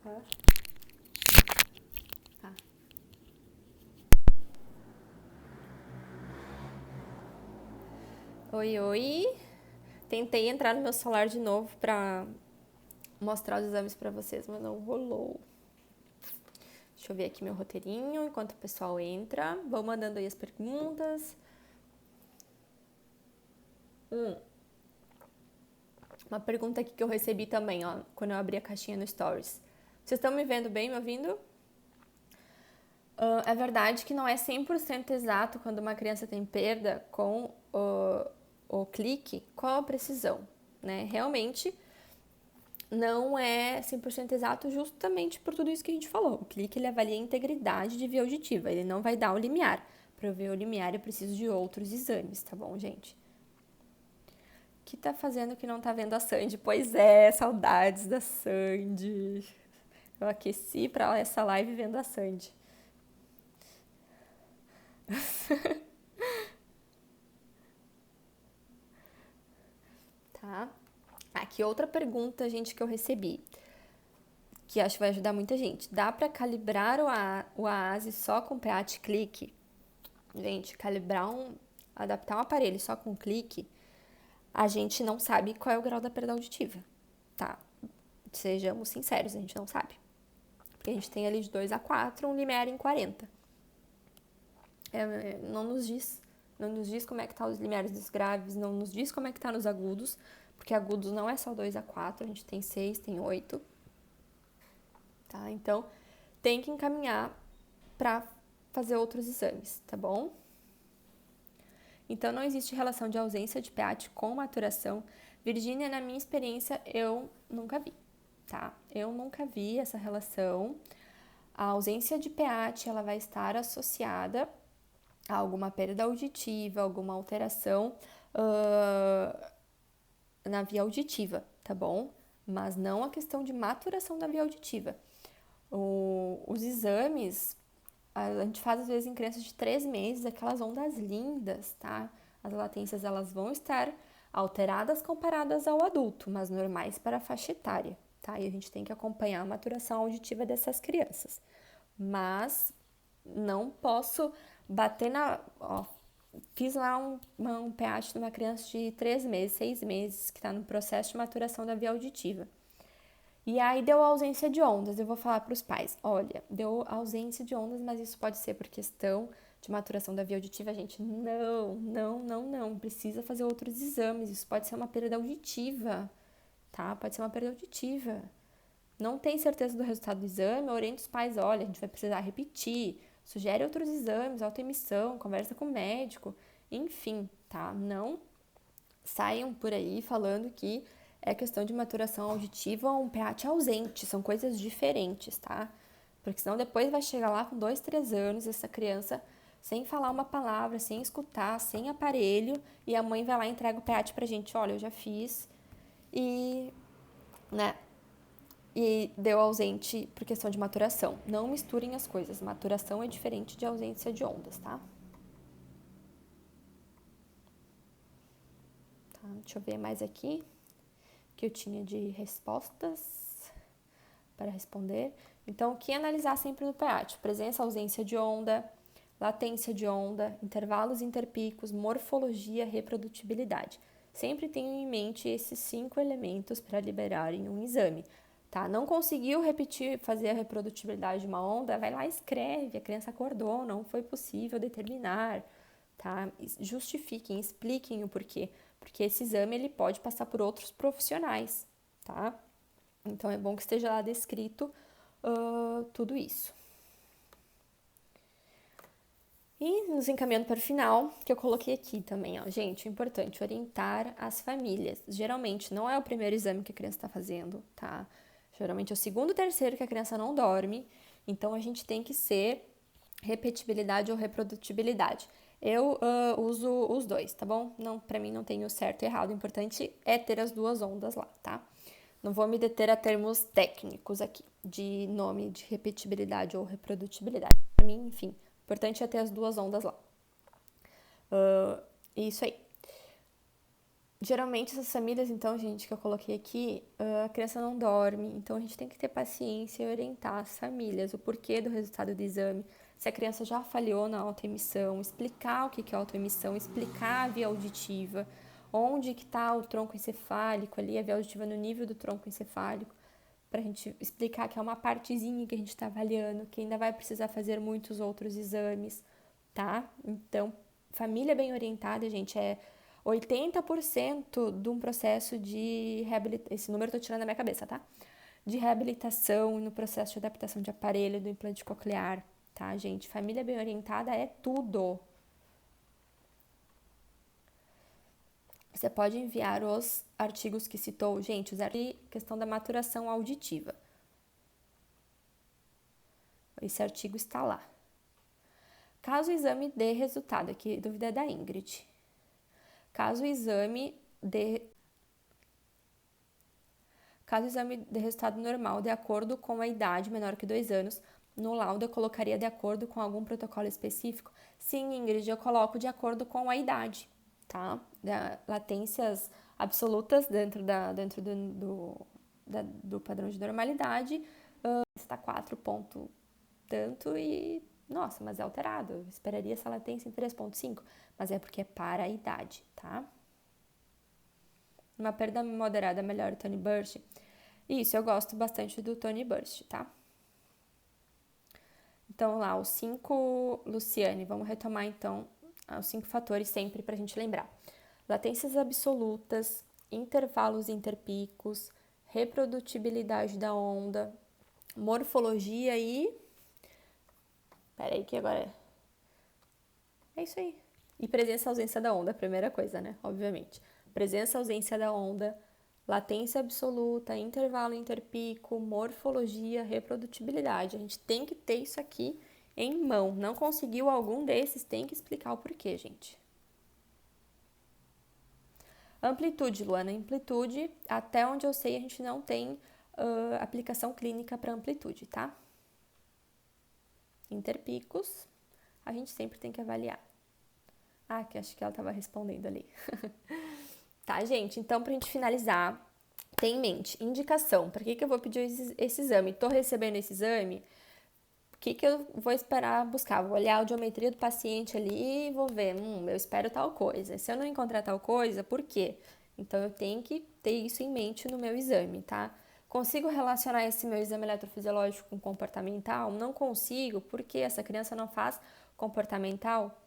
Tá. Tá. Oi, oi. Tentei entrar no meu celular de novo pra mostrar os exames pra vocês, mas não rolou. Deixa eu ver aqui meu roteirinho enquanto o pessoal entra. Vão mandando aí as perguntas. Uma pergunta aqui que eu recebi também, ó, quando eu abri a caixinha no Stories. Vocês estão me vendo bem, me ouvindo? É verdade que não é 100% exato quando uma criança tem perda com o clique, com a precisão, né? Realmente não é 100% exato justamente por tudo isso que a gente falou. O clique ele avalia a integridade de via auditiva, ele não vai dar o limiar. Para eu ver o limiar eu preciso de outros exames, tá bom, gente? O que tá fazendo que não tá vendo a Sandy? Pois é, saudades da Sandy. Eu aqueci para essa live vendo a Sandy. Tá? Aqui outra pergunta, gente, que eu recebi, que acho que vai ajudar muita gente. Dá para calibrar o AASE só com PAT clique? Gente, adaptar um aparelho só com clique, a gente não sabe qual é o grau da perda auditiva, tá? Sejamos sinceros, a gente não sabe. Porque a gente tem ali de 2 a 4, um limiar em 40. Não nos diz como é que tá os limiares dos graves, não nos diz como é que tá nos agudos, porque agudos não é só 2 a 4, a gente tem 6, tem 8, tá? Então, tem que encaminhar para fazer outros exames, tá bom? Então, não existe relação de ausência de PAT com maturação. Virgínia, na minha experiência, eu nunca vi, tá? Eu nunca vi essa relação. A ausência de PAT, ela vai estar associada a alguma perda auditiva, alguma alteração na via auditiva, tá bom? Mas não a questão de maturação da via auditiva. Os exames, a gente faz às vezes em crianças de 3 meses, aquelas ondas lindas, tá? As latências elas vão estar alteradas comparadas ao adulto, mas normais para a faixa etária, tá? E a gente tem que acompanhar a maturação auditiva dessas crianças. Mas não posso bater Ó, fiz lá um pH numa criança de 3 meses, 6 meses, que está no processo de maturação da via auditiva. E aí deu ausência de ondas. Eu vou falar para os pais, olha, deu ausência de ondas, mas isso pode ser por questão de maturação da via auditiva. A gente, não, precisa fazer outros exames. Isso pode ser uma perda auditiva, tá? Pode ser uma perda auditiva. Não tem certeza do resultado do exame, orienta os pais, olha, a gente vai precisar repetir, sugere outros exames, autoemissão, conversa com o médico, enfim, tá? Não saiam por aí falando que é questão de maturação auditiva ou um PAT ausente, são coisas diferentes, tá? Porque senão depois vai chegar lá com 2, 3 anos, essa criança sem falar uma palavra, sem escutar, sem aparelho, e a mãe vai lá e entrega o PAT pra gente, olha, eu já fiz, e, né, e deu ausente por questão de maturação. Não misturem as coisas, maturação é diferente de ausência de ondas, tá? Deixa eu ver mais aqui que eu tinha de respostas para responder. Então, o que analisar sempre no PEAT? Presença, ausência de onda, latência de onda, intervalos interpicos, morfologia, reprodutibilidade. Sempre tenham em mente esses 5 elementos para liberarem um exame. Tá? Não conseguiu repetir, fazer a reprodutibilidade de uma onda, vai lá e escreve, a criança acordou, não foi possível determinar, tá? Justifiquem, expliquem o porquê, porque esse exame ele pode passar por outros profissionais, tá? Então é bom que esteja lá descrito tudo isso. E nos encaminhando para o final, que eu coloquei aqui também, ó, gente, é importante orientar as famílias. Geralmente não é o primeiro exame que a criança está fazendo, tá? Geralmente é o segundo, terceiro que a criança não dorme. Então a gente tem que ser repetibilidade ou reprodutibilidade. Eu uso os dois, tá bom? Não, para mim não tem o certo e errado. O importante é ter as duas ondas lá, tá? Não vou me deter a termos técnicos aqui, de nome de repetibilidade ou reprodutibilidade. Para mim, enfim, o importante é ter as duas ondas lá. Isso aí. Geralmente essas famílias, então, gente, que eu coloquei aqui, a criança não dorme, então a gente tem que ter paciência e orientar as famílias, o porquê do resultado do exame, se a criança já falhou na autoemissão, explicar o que é autoemissão, explicar a via auditiva, onde que está o tronco encefálico ali, a via auditiva no nível do tronco encefálico, para a gente explicar que é uma partezinha que a gente está avaliando, que ainda vai precisar fazer muitos outros exames, tá? Então, família bem orientada, gente, é 80% de um processo de reabilitação, esse número eu tô tirando da minha cabeça, tá? De reabilitação no processo de adaptação de aparelho do implante coclear, tá, gente? Família bem orientada é tudo. Você pode enviar os artigos que citou, gente, questão da maturação auditiva. Esse artigo está lá. Caso o exame dê resultado, aqui dúvida é da Ingrid. Caso o exame dê resultado normal de acordo com a idade menor que 2 anos, no laudo eu colocaria de acordo com algum protocolo específico? Sim, Ingrid, eu coloco de acordo com a idade, tá? Latências absolutas dentro do padrão de normalidade, está 4 ponto tanto e, nossa, mas é alterado. Eu esperaria essa latência em 3,5, mas é porque é para a idade, tá? Uma perda moderada melhor, Tony Burst. Isso, eu gosto bastante do Tony Burst, tá? Então, lá, os 5, Luciane, vamos retomar, então, os 5 fatores sempre pra gente lembrar. Latências absolutas, intervalos interpicos, reprodutibilidade da onda, morfologia e... Peraí que agora... É isso aí. E presença e ausência da onda, a primeira coisa, né? Obviamente. Presença e ausência da onda, latência absoluta, intervalo interpico, morfologia, reprodutibilidade. A gente tem que ter isso aqui em mão. Não conseguiu algum desses, tem que explicar o porquê, gente. Amplitude, Luana. Amplitude, até onde eu sei, a gente não tem aplicação clínica para amplitude, tá? Interpicos, a gente sempre tem que avaliar. Ah, que acho que ela estava respondendo ali. Tá, gente? Então, pra gente finalizar, tem em mente, indicação. Para que eu vou pedir esse exame? Tô recebendo esse exame? O que eu vou esperar buscar? Vou olhar a audiometria do paciente ali e vou ver, eu espero tal coisa. Se eu não encontrar tal coisa, por quê? Então, eu tenho que ter isso em mente no meu exame, tá? Consigo relacionar esse meu exame eletrofisiológico com comportamental? Não consigo, porque essa criança não faz comportamental?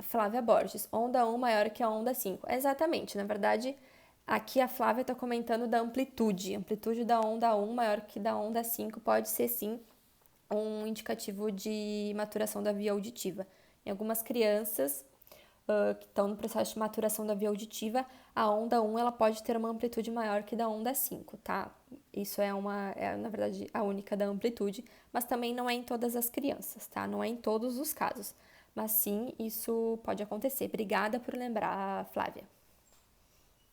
Flávia Borges, onda 1 maior que a onda 5. Exatamente, na verdade, aqui a Flávia está comentando da amplitude. A amplitude da onda 1 maior que da onda 5 pode ser sim um indicativo de maturação da via auditiva. Em algumas crianças que estão no processo de maturação da via auditiva, a onda 1 ela pode ter uma amplitude maior que da onda 5, tá? Isso na verdade, a única da amplitude, mas também não é em todas as crianças, tá? Não é em todos os casos. Mas sim, isso pode acontecer. Obrigada por lembrar, Flávia.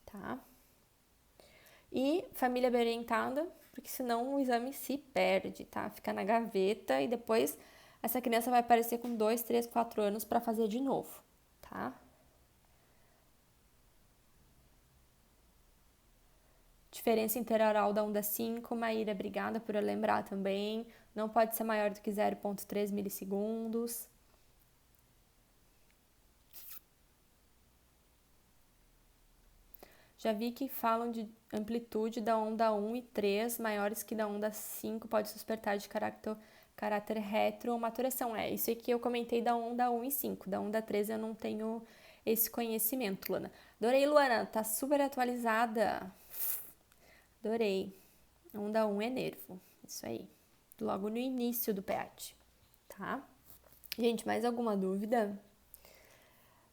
Tá? E família bem orientada, porque senão o exame se perde, tá? Fica na gaveta e depois essa criança vai aparecer com 2, 3, 4 anos para fazer de novo, tá? Diferença interoral da onda 5, Maíra, obrigada por lembrar também. Não pode ser maior do que 0,3 milissegundos. Já vi que falam de amplitude da onda 1 e 3 maiores que da onda 5, pode suspeitar de caráter retro ou maturação. É, isso aqui eu comentei da onda 1 e 5, da onda 3 eu não tenho esse conhecimento, Luana. Adorei, Luana, tá super atualizada. Adorei. Onda 1 é nervo, isso aí. Logo no início do PEAT, tá? Gente, mais alguma dúvida?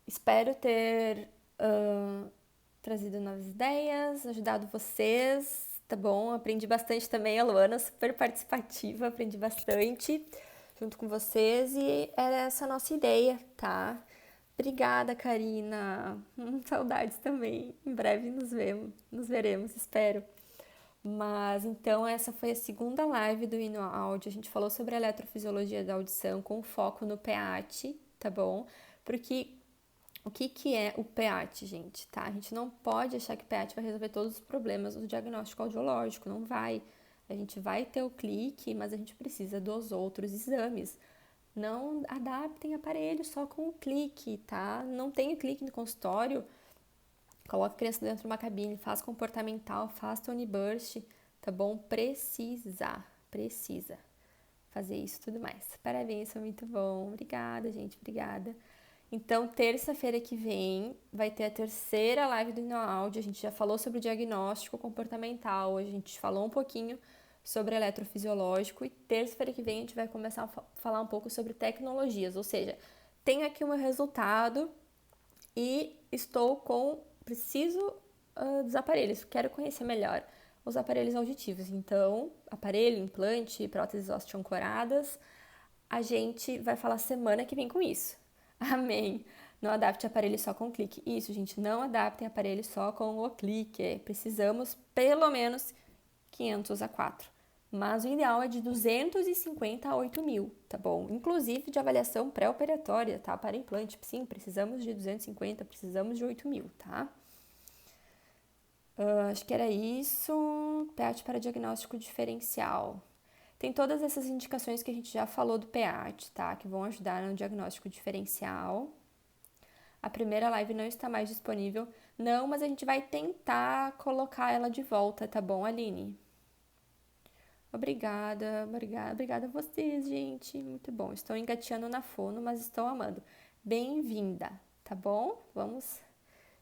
Espero ter trazido novas ideias, ajudado vocês, tá bom? Aprendi bastante também, a Luana, super participativa, aprendi bastante junto com vocês e era essa a nossa ideia, tá? Obrigada, Karina. Saudades também. Em breve nos veremos, espero. Mas então essa foi a segunda live do Hino Áudio. A gente falou sobre a eletrofisiologia da audição com foco no PEAT, tá bom? Porque O que é o PEAT, gente, tá? A gente não pode achar que o PEAT vai resolver todos os problemas do diagnóstico audiológico, não vai. A gente vai ter o clique, mas a gente precisa dos outros exames. Não adaptem aparelho só com o clique, tá? Não tem o clique no consultório, coloca a criança dentro de uma cabine, faz comportamental, faz tone burst, tá bom? Precisa fazer isso e tudo mais. Parabéns, foi muito bom. Obrigada, gente, obrigada. Então, terça-feira que vem vai ter a terceira live do InnoAudio. A gente já falou sobre o diagnóstico comportamental, a gente falou um pouquinho sobre eletrofisiológico e terça-feira que vem a gente vai começar a falar um pouco sobre tecnologias, ou seja, tenho aqui o meu resultado e preciso dos aparelhos, quero conhecer melhor os aparelhos auditivos. Então, aparelho, implante, próteses osteoancoradas, a gente vai falar semana que vem com isso. Amém. Não adapte aparelho só com clique. Isso, gente, não adaptem aparelho só com o clique. Precisamos pelo menos 500 a 4. Mas o ideal é de 250 a 8.000, tá bom? Inclusive de avaliação pré-operatória, tá? Para implante, sim, precisamos de 250, precisamos de 8.000, tá? Acho que era isso. PEAT para diagnóstico diferencial. Tem todas essas indicações que a gente já falou do PEAT, tá? Que vão ajudar no diagnóstico diferencial. A primeira live não está mais disponível. Não, mas a gente vai tentar colocar ela de volta, tá bom, Aline? Obrigada a vocês, gente. Muito bom. Estou engateando na fono, mas estou amando. Bem-vinda, tá bom? Vamos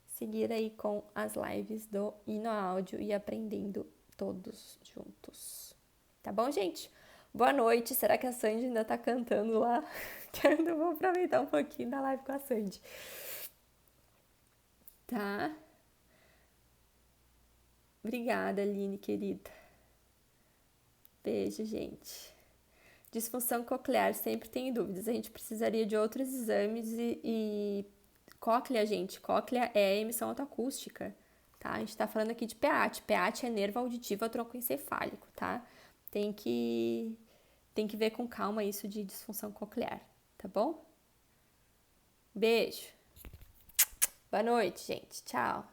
seguir aí com as lives do InnoAudio e aprendendo todos juntos. Tá bom, gente? Boa noite. Será que a Sandy ainda tá cantando lá? Que eu vou aproveitar um pouquinho da live com a Sandy. Tá? Obrigada, Aline, querida. Beijo, gente. Disfunção coclear, sempre tem dúvidas. A gente precisaria de outros exames e cóclea, gente. Cóclea é emissão autoacústica, tá? A gente tá falando aqui de PEAT. PEAT é nervo auditivo trocoencefálico, tá? Tem que ver com calma isso de disfunção coclear, tá bom? Beijo. Boa noite, gente. Tchau.